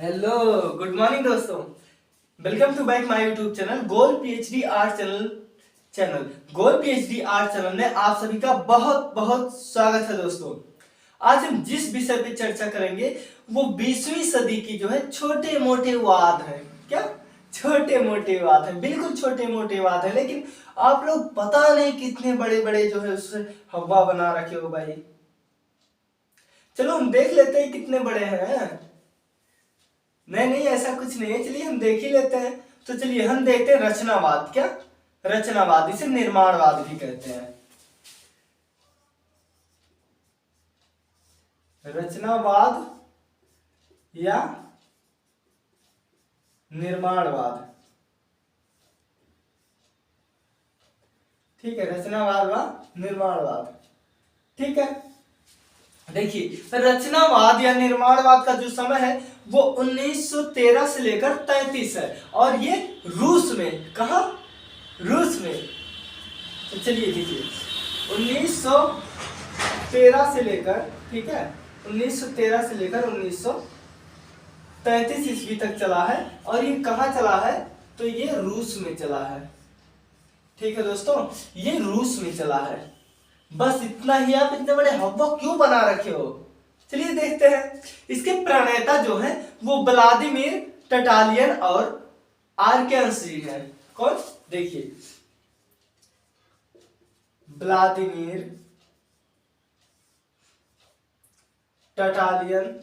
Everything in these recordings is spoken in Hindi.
हेलो, गुड मॉर्निंग दोस्तों। Welcome to back my YouTube channel goal PhD art channel goal PhD art channel में आप सभी का बहुत बहुत स्वागत है दोस्तों। आज हम जिस विषय पे चर्चा करेंगे वो 20वीं सदी की जो है छोटे मोटे वाद है। क्या छोटे मोटे वाद है? बिल्कुल छोटे मोटे वाद है, लेकिन आप लोग पता नहीं कितने बड़े बड़े जो है उससे हवा बना रखे हो भाई। चलो हम देख लेते हैं कितने बड़े हैं। नहीं, ऐसा कुछ नहीं है, चलिए हम देख ही लेते हैं। तो चलिए हम देखते हैं रचनावाद। क्या रचनावाद? इसे निर्माणवाद भी कहते हैं। रचनावाद या निर्माणवाद, ठीक है। रचनावाद व निर्माणवाद, ठीक है। देखिए रचनावाद या निर्माणवाद का जो समय है वो 1913 से लेकर 33 है, और ये रूस में। कहा? रूस में। तो चलिए देखिए 1913 से लेकर, ठीक है, 1913 से लेकर 1933 ईस्वी तक चला है। और ये कहाँ चला है? तो ये रूस में चला है, ठीक है दोस्तों, ये रूस में चला है। बस इतना ही। आप इतने बड़े हवा क्यों बना रखे हो? चलिए देखते हैं। इसके प्रणेता जो है वो व्लादिमीर टटालियन और आर्केंसी है। कौन? देखिए व्लादिमीर टटालियन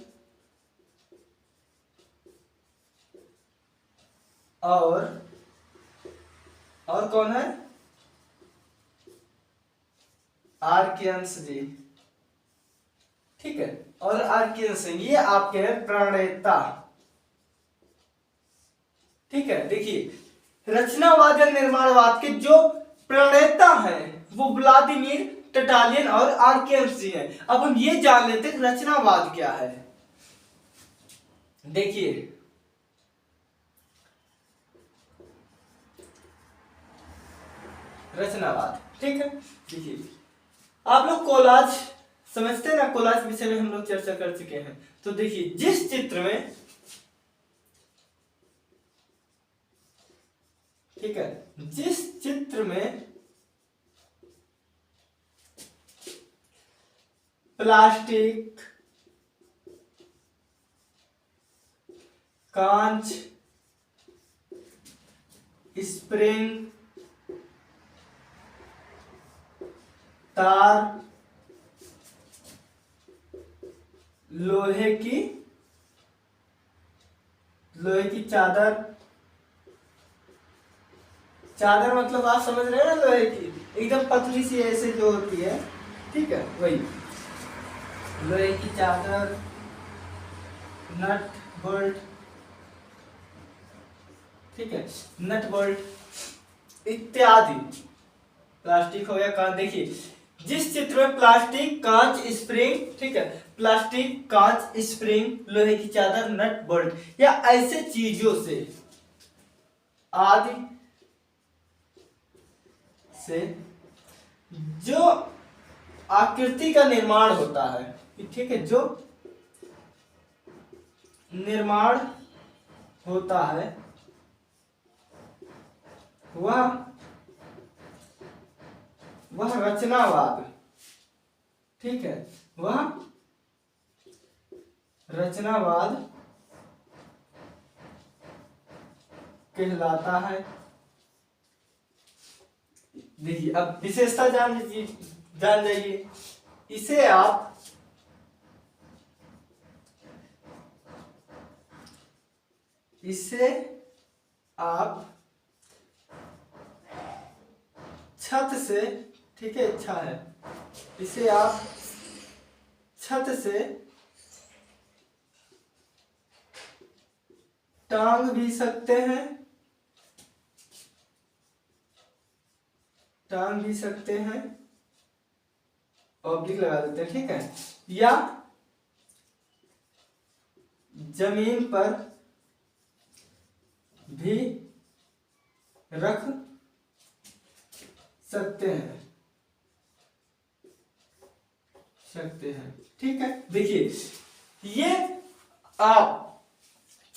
और कौन है? आर्कियंस जी, ठीक है। और आर्कियंस ये आपके हैं प्रणेता, ठीक है। देखिए रचनावाद या निर्माणवाद के जो प्रणेता हैं वो व्लादिमीर टटालियन और आर्कियंस जी हैं। अब हम ये जान लेते हैं रचनावाद क्या है। देखिए रचनावाद, ठीक है। देखिए आप लोग कोलाज समझते हैं ना? कोलाज विषय में हम लोग चर्चा कर चुके हैं। तो देखिए जिस चित्र में, ठीक है, जिस चित्र में प्लास्टिक, कांच, स्प्रिंग, तार, लोहे की चादर, चादर मतलब आप समझ रहे हैं ना, लोहे की एकदम पतली सी ऐसे जो होती है, ठीक है, वही लोहे की चादर, नट बोल्ट, ठीक है, नट बोल्ट इत्यादि। प्लास्टिक हो गया, कांच। देखिए जिस चित्र में प्लास्टिक, कांच, स्प्रिंग, ठीक है, प्लास्टिक, कांच, स्प्रिंग, लोहे की चादर, नट बोल्ट या ऐसे चीजों से आदि से जो आकृति का निर्माण होता है, ठीक है, जो निर्माण होता है वह रचनावाद, ठीक है, वह रचनावाद कहलाता है। देखिए अब विशेषता जान जाइए। इसे आप छत से, ठीक है, अच्छा है, इसे आप छत से टांग भी सकते हैं, ऑब्लिक लगा देते हैं, ठीक है, या जमीन पर भी रख सकते हैं, ठीक है। देखिए ये आप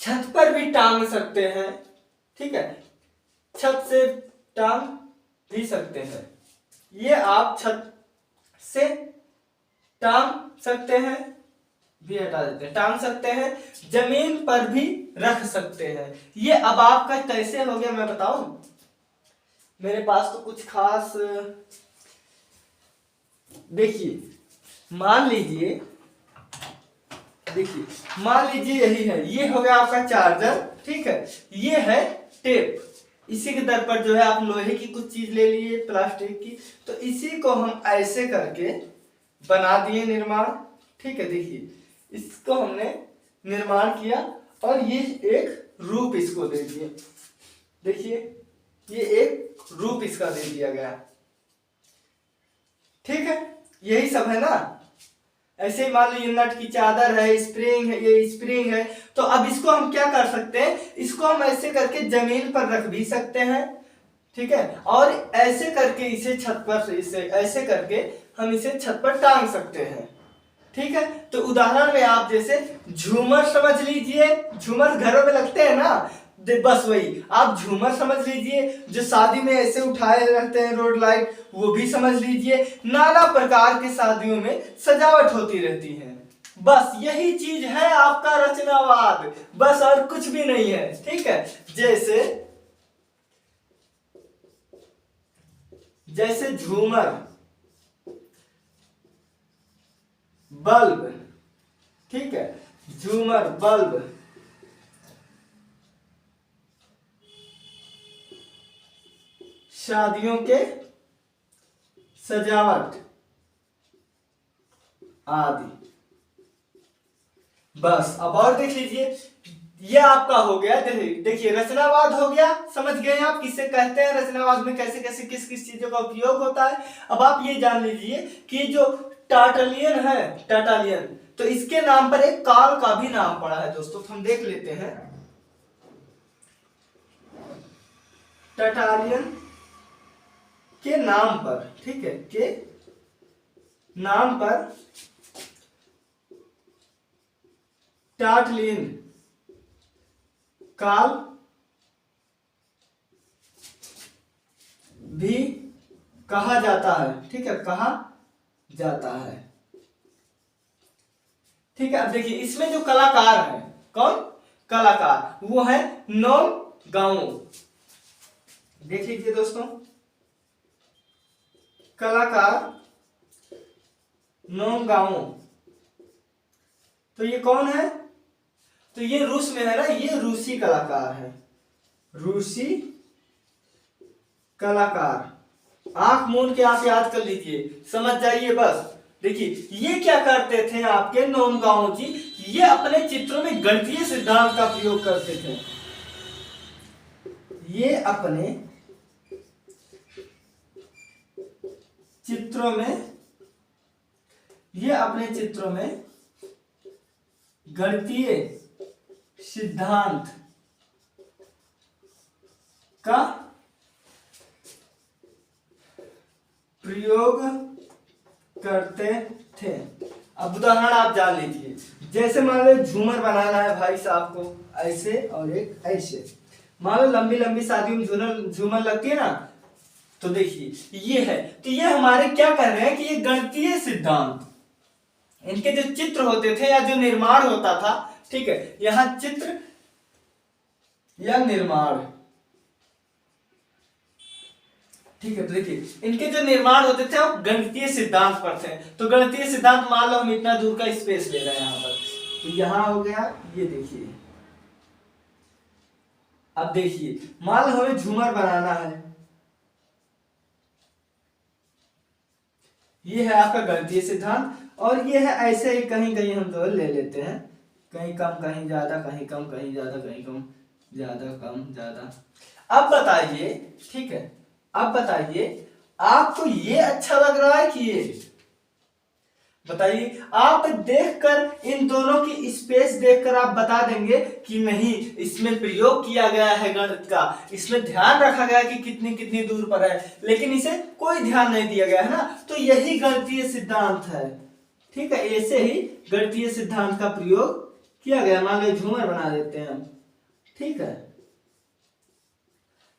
छत पर भी टांग सकते हैं, ठीक है, छत से टांग भी सकते हैं। ये आप छत से टांग सकते हैं, भी हटा देते हैं, टांग सकते हैं, जमीन पर भी रख सकते हैं। ये अब आपका कैसे हो गया मैं बताऊं। मेरे पास तो कुछ खास, देखिए मान लीजिए, देखिए मान लीजिए यही है, ये हो गया आपका चार्जर, ठीक है, ये है टेप। इसी के दर पर जो है आप लोहे की कुछ चीज ले लिए, प्लास्टिक की, तो इसी को हम ऐसे करके बना दिए निर्माण, ठीक है। देखिए इसको हमने निर्माण किया और ये एक रूप इसको दे दिए। देखिए ये एक रूप इसका दे दिया गया, ठीक है। यही सब है ना। ऐसे ही मान लीजिए नट की चादर है, स्प्रिंग है, ये स्प्रिंग है, तो अब इसको हम क्या कर सकते हैं, इसको हम ऐसे करके जमीन पर रख भी सकते हैं, ठीक है, और ऐसे करके इसे छत पर, इसे ऐसे करके हम इसे छत पर टांग सकते हैं, ठीक है। तो उदाहरण में आप जैसे झूमर समझ लीजिए, झूमर घरों में लगते हैं ना, बस वही आप झूमर समझ लीजिए, जो शादी में ऐसे उठाए रहते हैं रोड लाइट, वो भी समझ लीजिए। नाना प्रकार के शादियों में सजावट होती रहती है, बस यही चीज है आपका रचनावाद, बस और कुछ भी नहीं है, ठीक है। जैसे झूमर, बल्ब, ठीक है, झूमर, बल्ब, शादियों के सजावट आदि, बस। अब और देख लीजिए, ये आपका हो गया, देखिए रचनावाद हो गया, समझ गए आप किससे कहते हैं, रचनावाद में कैसे कैसे किस किस चीजों का उपयोग होता है। अब आप ये जान लीजिए कि जो टार्टलियन है, टार्टलियन, तो इसके नाम पर एक काल का भी नाम पड़ा है दोस्तों, तो हम देख लेते हैं। टार्टलियन के नाम पर, ठीक है, के नाम पर टार्टलियन काल भी कहा जाता है, ठीक है, कहा जाता है, ठीक है। अब देखिए इसमें जो कलाकार है, कौन कलाकार, वो है नोम गाओ। देख लीजिए दोस्तों, कलाकार नोम गाओ, तो ये कौन है, तो ये रूस में है ना, ये रूसी कलाकार है, रूसी कलाकार। आंख मूंद के आप याद कर लीजिए, समझ जाइए बस। देखिए ये क्या करते थे आपके नोम गाओ जी, ये अपने चित्रों में गणितीय सिद्धांत का प्रयोग करते थे। ये अपने चित्रों में गणितीय सिद्धांत का प्रयोग करते थे। अब उदाहरण आप जान लीजिए, जैसे मान लो झूमर बनाना है भाई साहब को, ऐसे और एक ऐसे, मान लो लंबी लंबी शादियों में झूमर लगती है ना, तो देखिए ये है, तो ये हमारे क्या कह रहे हैं कि ये गणितीय सिद्धांत, इनके जो चित्र होते थे या जो निर्माण होता था, ठीक है, यहां चित्र या निर्माण, ठीक है, तो देखिए इनके जो निर्माण होते थे वो गणितीय सिद्धांत पर थे। तो गणितीय सिद्धांत, मान लो हम इतना दूर का स्पेस ले रहे हैं यहां पर, तो यहां हो गया, ये देखिए, अब देखिए मान लो हमें झूमर बनाना है, ये है आपका गणितीय सिद्धांत, और ये है ऐसे ही कहीं कहीं हम तो ले लेते हैं, कहीं कम कहीं ज्यादा, कहीं कम कहीं ज्यादा, कहीं कम ज्यादा, कम ज्यादा। अब बताइए, ठीक है, अब बताइए आपको ये अच्छा लग रहा है कि ये, बताइए आप देखकर इन दोनों की स्पेस देखकर आप बता देंगे कि नहीं इसमें प्रयोग किया गया है गणित का, इसमें ध्यान रखा गया कि कितनी कितनी दूर पर है, लेकिन इसे कोई ध्यान नहीं दिया गया है ना, तो यही गणितीय सिद्धांत है, ठीक है। ऐसे ही गणितीय सिद्धांत का प्रयोग किया गया। मान लो झूमर बना देते हैं हम, ठीक है,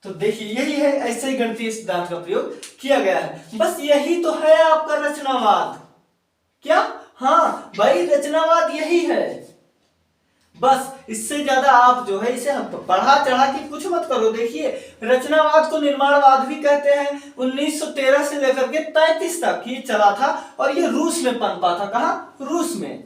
तो देखिए यही है, ऐसे ही गणितीय सिद्धांत का प्रयोग किया गया है। बस यही तो है आपका रचनावाद। क्या? हाँ भाई, रचनावाद यही है। बस इससे ज्यादा आप जो है इसे बढ़ा चढ़ा के कुछ मत करो। देखिए रचनावाद को निर्माणवाद भी कहते हैं। 1913 से लेकर के 33 तक ये चला था और ये रूस में पनपा था। कहाँ? रूस में।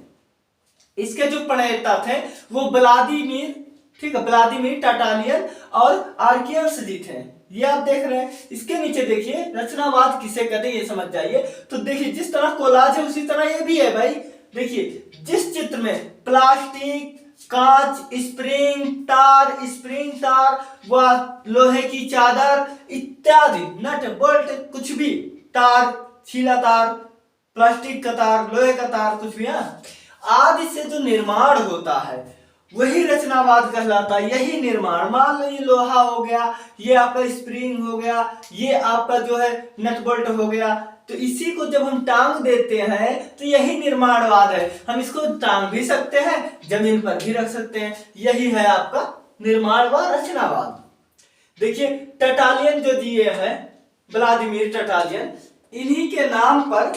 इसके जो प्रणेता थे वो व्लादिमीर, ठीक है, व्लादिमीर टाटालियन और आर्कियंस जी थे। ये आप देख रहे हैं। इसके नीचे देखिए रचनावाद किसे कहते हैं ये समझ जाइए। तो देखिए जिस तरह कोलाज है उसी तरह ये भी है भाई। देखिए जिस चित्र में प्लास्टिक, कांच, स्प्रिंग तार व लोहे की चादर इत्यादि, नट बोल्ट, कुछ भी, तार, छीला तार, प्लास्टिक का तार, लोहे का तार, कुछ भी है आदि से जो निर्माण होता है वही रचनावाद कहलाता है। यही निर्माण, मान लो ये लोहा हो गया, ये आपका स्प्रिंग हो गया, ये आपका जो है नट बोल्ट हो गया, तो इसी को जब हम टांग देते हैं तो यही निर्माणवाद है। हम इसको टांग भी सकते हैं, जमीन पर भी रख सकते हैं। यही है आपका निर्माणवाद, रचनावाद। देखिए टाटालियन जो दिए हैं, व्लादिमीर टाटालियन, इन्हीं के नाम पर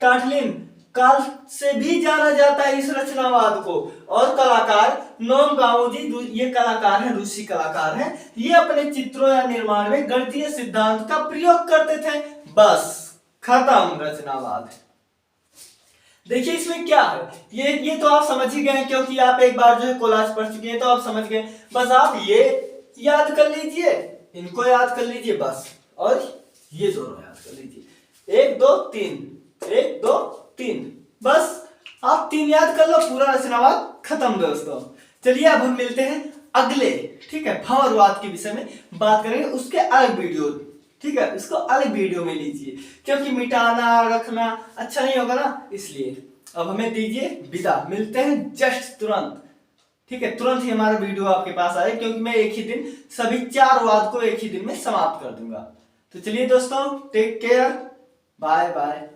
टाटलिन काल से भी जाना जाता है इस रचनावाद को। और कलाकार नोम गाओजी, ये कलाकार है, रूसी कलाकार है, ये अपने चित्रों या निर्माण में गणितीय सिद्धांत का प्रयोग करते थे। बस खत्म रचनावाद। देखिए इसमें क्या है, ये तो आप समझ ही गए क्योंकि आप एक बार जो है कोलाज पढ़ चुके हैं, तो आप समझ गए। बस आप ये याद कर लीजिए, इनको याद कर लीजिए बस, और ये दोनों याद कर लीजिए। 1 2 3, 1 2 3, बस आप 3 याद कर लो, पूरा रचनावाद खत्म दोस्तों। चलिए अब हम मिलते हैं अगले, ठीक है, भंवरवाद के विषय में बात करेंगे, उसके अलग वीडियो, ठीक है, इसको अलग वीडियो में लीजिए क्योंकि मिटाना रखना अच्छा नहीं होगा ना, इसलिए। अब हमें दीजिए विदा, मिलते हैं जस्ट तुरंत, ठीक है, तुरंत ही हमारा वीडियो आपके पास आए क्योंकि मैं एक ही दिन सभी 4 वाद को एक ही दिन में समाप्त कर दूंगा। तो चलिए दोस्तों, टेक केयर, बाय बाय।